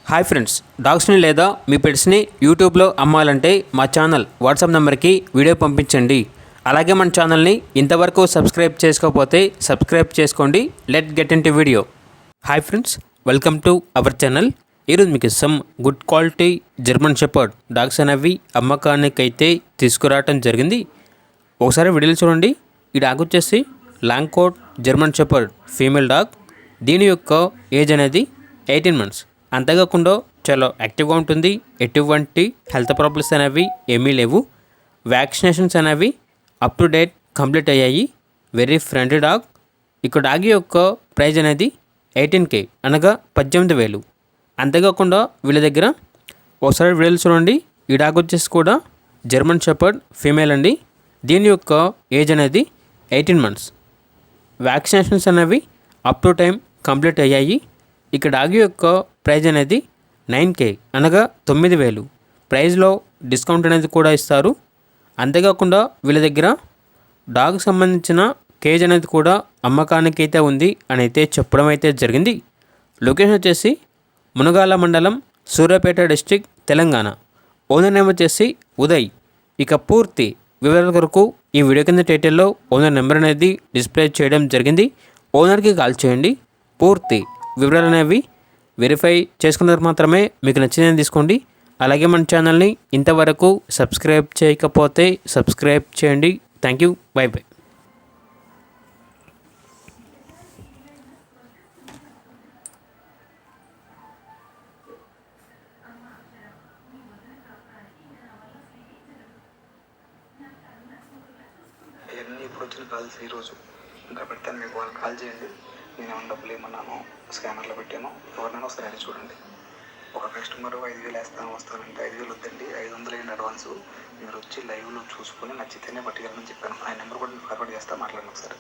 Hi friends, డాగ్స్ని లేదా మీ పెట్స్ని యూట్యూబ్లో అమ్మాలంటే మా ఛానల్ వాట్సాప్ నెంబర్కి వీడియో పంపించండి. అలాగే మన ఛానల్ని ఇంతవరకు సబ్స్క్రైబ్ చేసుకోకపోతే సబ్స్క్రైబ్ చేసుకోండి. Let get in to video. Hi friends, welcome to our channel. ఈరోజు మీకు some good quality German shepherd dogs అనేవి అమ్మకానికైతే తీసుకురావటం జరిగింది. ఒకసారి వీడియోలు చూడండి. ఈ డాగ్ వచ్చేసి long coat German shepherd female dog. దీని యొక్క ఏజ్ అనేది 18 months. అంతేకాకుండా చాలా యాక్టివ్గా ఉంటుంది. ఎటువంటి హెల్త్ ప్రాబ్లమ్స్ అనేవి ఏమీ లేవు. వ్యాక్సినేషన్స్ అనేవి అప్ టు డేట్ కంప్లీట్ అయ్యాయి. Very friendly dog. ఇక డాగ్ యొక్క ప్రైజ్ అనేది 18K అనగా 18,000. అంతేకాకుండా వీళ్ళ దగ్గర ఒకసారి వీడియోలు చూడండి. ఈ డాగ్ వచ్చేసి కూడా జర్మన్ షెపర్డ్ ఫీమేల్ అండి. దీని యొక్క ఏజ్ అనేది 18 months. వ్యాక్సినేషన్స్ అనేవి అప్ టు టైం కంప్లీట్ అయ్యాయి. ఇక డాగ్ యొక్క ప్రైజ్ అనేది 9K అనగా 9,000. ప్రైజ్లో డిస్కౌంట్ అనేది కూడా ఇస్తారు. అంతేకాకుండా వీళ్ళ దగ్గర డాగ్ సంబంధించిన కేజ్ అనేది కూడా అమ్మకానికి అయితే ఉంది అని అయితే చెప్పడం అయితే జరిగింది. లొకేషన్ వచ్చేసి మునగాల మండలం, Suryapet district, Telangana. Owner name వచ్చేసి ఉదయ్. ఇక పూర్తి వివరాల కొరకు ఈ వీడియో కింద టైటిల్లో ఓనర్ నెంబర్ అనేది డిస్ప్లే చేయడం జరిగింది. ఓనర్కి కాల్ చేయండి. పూర్తి వివరాలు అనేవి వెరిఫై చేసుకున్నారు మాత్రమే మీకు నచ్చిందని తీసుకోండి. అలాగే మన ఛానల్ని ఇంతవరకు సబ్స్క్రైబ్ చేయకపోతే సబ్స్క్రైబ్ చేయండి. Thank you. By by. ఇవన్నీ ఇప్పుడు వచ్చిన కాల్స్ ఈరోజు ఇంకా పెడతాను. మీకు వాళ్ళు కాల్ చేయండి. నేను ఏమైనా డబ్బులు ఏమన్నాను స్కానర్లో పెట్టాను. ఎవరినైనా ఒకసారి అది చూడండి. ఒక కస్టమర్ 5,000 వస్తానంటే 5,000 వద్దండి, 500 అయిన అడ్వాన్సు. మీరు వచ్చి లైవ్లో చూసుకొని నచ్చితేనే పట్టుకెళ్ళమని చెప్పాను. ఆ నెంబర్ కూడా ఫార్వర్డ్ చేస్తా, మాట్లాడండి ఒకసారి.